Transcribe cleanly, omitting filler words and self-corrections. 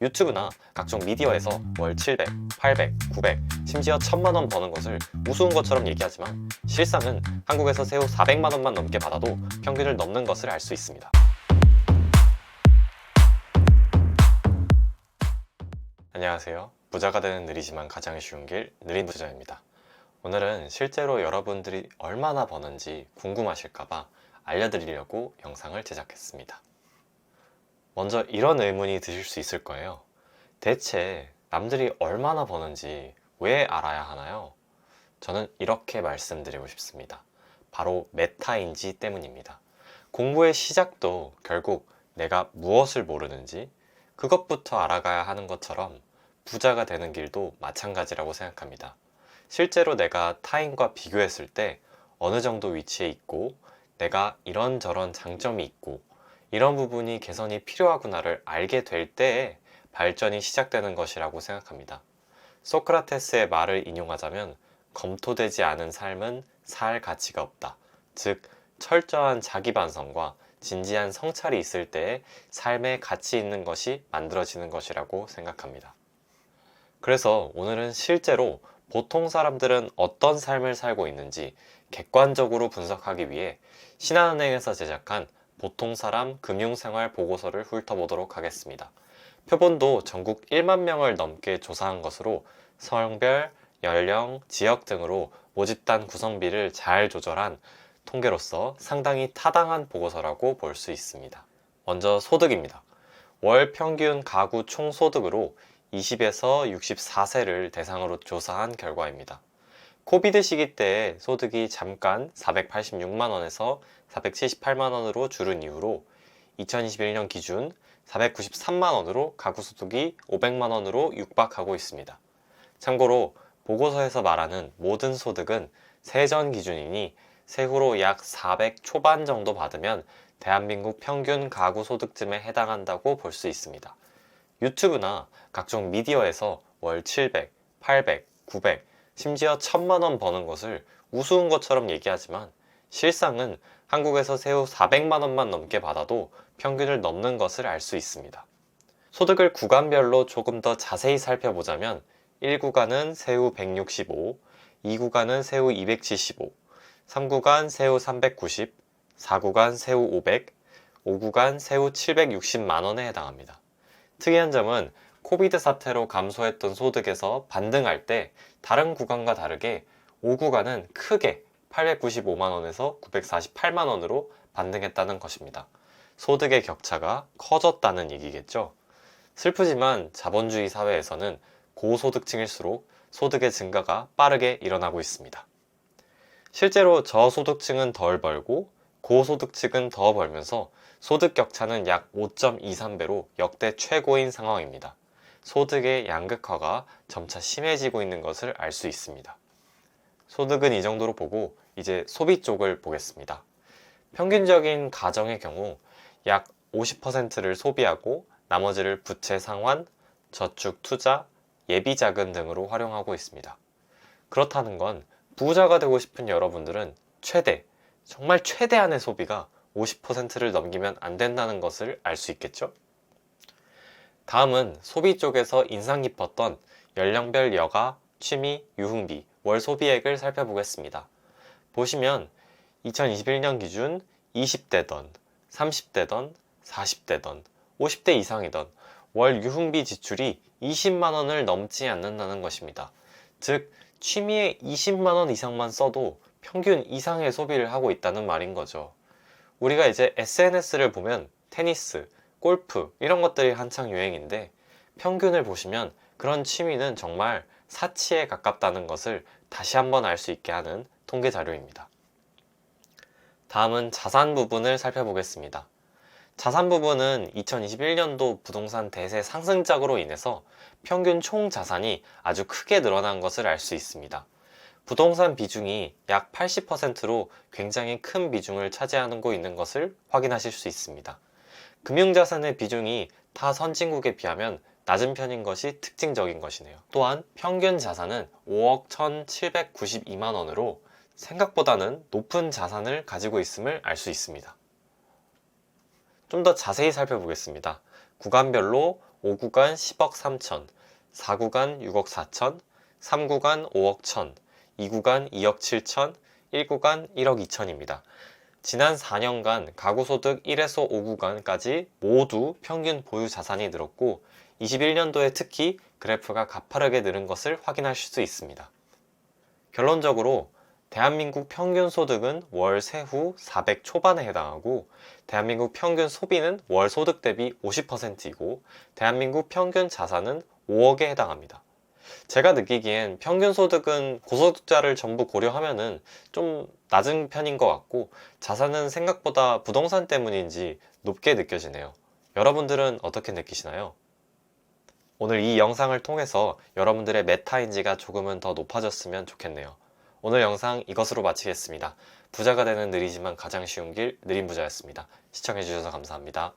유튜브나 각종 미디어에서 월 700, 800, 900, 심지어 1000만 원 버는 것을 우스운 것처럼 얘기하지만 실상은 한국에서 세후 400만 원만 넘게 받아도 평균을 넘는 것을 알 수 있습니다. 안녕하세요. 부자가 되는 느리지만 가장 쉬운 길 느린 부자입니다. 오늘은 실제로 여러분들이 얼마나 버는지 궁금하실까봐 알려드리려고 영상을 제작했습니다. 먼저 이런 의문이 드실 수 있을 거예요. 대체 남들이 얼마나 버는지 왜 알아야 하나요? 저는 이렇게 말씀드리고 싶습니다. 바로 메타인지 때문입니다. 공부의 시작도 결국 내가 무엇을 모르는지 그것부터 알아가야 하는 것처럼 부자가 되는 길도 마찬가지라고 생각합니다. 실제로 내가 타인과 비교했을 때 어느 정도 위치에 있고 내가 이런저런 장점이 있고 이런 부분이 개선이 필요하구나를 알게 될 때에 발전이 시작되는 것이라고 생각합니다. 소크라테스의 말을 인용하자면 검토되지 않은 삶은 살 가치가 없다. 즉, 철저한 자기 반성과 진지한 성찰이 있을 때에 삶에 가치 있는 것이 만들어지는 것이라고 생각합니다. 그래서 오늘은 실제로 보통 사람들은 어떤 삶을 살고 있는지 객관적으로 분석하기 위해 신한은행에서 제작한 보통 사람 금융생활 보고서를 훑어보도록 하겠습니다. 표본도 전국 1만 명을 넘게 조사한 것으로 성별, 연령, 지역 등으로 모집단 구성비를 잘 조절한 통계로서 상당히 타당한 보고서라고 볼 수 있습니다. 먼저 소득입니다. 월 평균 가구 총소득으로 20에서 64세를 대상으로 조사한 결과입니다. 코비드 시기 때 소득이 잠깐 486만 원에서 478만 원으로 줄은 이후로 2021년 기준 493만 원으로 가구 소득이 500만 원으로 육박하고 있습니다. 참고로 보고서에서 말하는 모든 소득은 세전 기준이니 세후로 약 400 초반 정도 받으면 대한민국 평균 가구 소득쯤에 해당한다고 볼 수 있습니다. 유튜브나 각종 미디어에서 월 700, 800, 900, 심지어 1000만 원 버는 것을 우스운 것처럼 얘기하지만 실상은 한국에서 세후 400만 원만 넘게 받아도 평균을 넘는 것을 알 수 있습니다. 소득을 구간별로 조금 더 자세히 살펴보자면 1구간은 세후 165, 2구간은 세후 275, 3구간 세후 390, 4구간 세후 500, 5구간 세후 760만 원에 해당합니다. 특이한 점은 코비드 사태로 감소했던 소득에서 반등할 때 다른 구간과 다르게 5구간은 크게 895만 원에서 948만 원으로 반등했다는 것입니다. 소득의 격차가 커졌다는 얘기겠죠. 슬프지만 자본주의 사회에서는 고소득층일수록 소득의 증가가 빠르게 일어나고 있습니다. 실제로 저소득층은 덜 벌고 고소득층은 더 벌면서 소득 격차는 약 5.23배로 역대 최고인 상황입니다. 소득의 양극화가 점차 심해지고 있는 것을 알 수 있습니다. 소득은 이 정도로 보고 이제 소비 쪽을 보겠습니다. 평균적인 가정의 경우 약 50%를 소비하고 나머지를 부채 상환, 저축 투자, 예비 자금 등으로 활용하고 있습니다. 그렇다는 건 부자가 되고 싶은 여러분들은 정말 최대한의 소비가 50%를 넘기면 안 된다는 것을 알 수 있겠죠? 다음은 소비 쪽에서 인상 깊었던 연령별 여가, 취미, 유흥비, 월 소비액을 살펴보겠습니다. 보시면 2021년 기준 20대던, 30대던, 40대던, 50대 이상이던 월 유흥비 지출이 20만 원을 넘지 않는다는 것입니다. 즉, 취미에 20만 원 이상만 써도 평균 이상의 소비를 하고 있다는 말인 거죠. 우리가 이제 SNS를 보면 테니스, 골프 이런 것들이 한창 유행인데 평균을 보시면 그런 취미는 정말 사치에 가깝다는 것을 다시 한번 알 수 있게 하는 통계 자료입니다. 다음은 자산 부분을 살펴보겠습니다. 자산 부분은 2021년도 부동산 대세 상승작으로 인해서 평균 총 자산이 아주 크게 늘어난 것을 알 수 있습니다. 부동산 비중이 약 80%로 굉장히 큰 비중을 차지하고 있는 것을 확인하실 수 있습니다. 금융자산의 비중이 타 선진국에 비하면 낮은 편인 것이 특징적인 것이네요. 또한 평균 자산은 5억 1,792만 원으로 생각보다는 높은 자산을 가지고 있음을 알 수 있습니다. 좀 더 자세히 살펴보겠습니다. 구간별로 5구간 10억 3천, 4구간 6억 4천, 3구간 5억 1천, 2구간 2억 7천, 1구간 1억 2천입니다. 지난 4년간 가구소득 1에서 5구간까지 모두 평균 보유 자산이 늘었고 21년도에 특히 그래프가 가파르게 늘은 것을 확인하실 수 있습니다. 결론적으로 대한민국 평균 소득은 월 세후 400 초반에 해당하고 대한민국 평균 소비는 월 소득 대비 50%이고 대한민국 평균 자산은 5억에 해당합니다. 제가 느끼기엔 평균 소득은 고소득자를 전부 고려하면은 좀 낮은 편인 것 같고 자산은 생각보다 부동산 때문인지 높게 느껴지네요. 여러분들은 어떻게 느끼시나요? 오늘 이 영상을 통해서 여러분들의 메타인지가 조금은 더 높아졌으면 좋겠네요. 오늘 영상 이것으로 마치겠습니다. 부자가 되는 느리지만 가장 쉬운 길 느림부자였습니다. 시청해주셔서 감사합니다.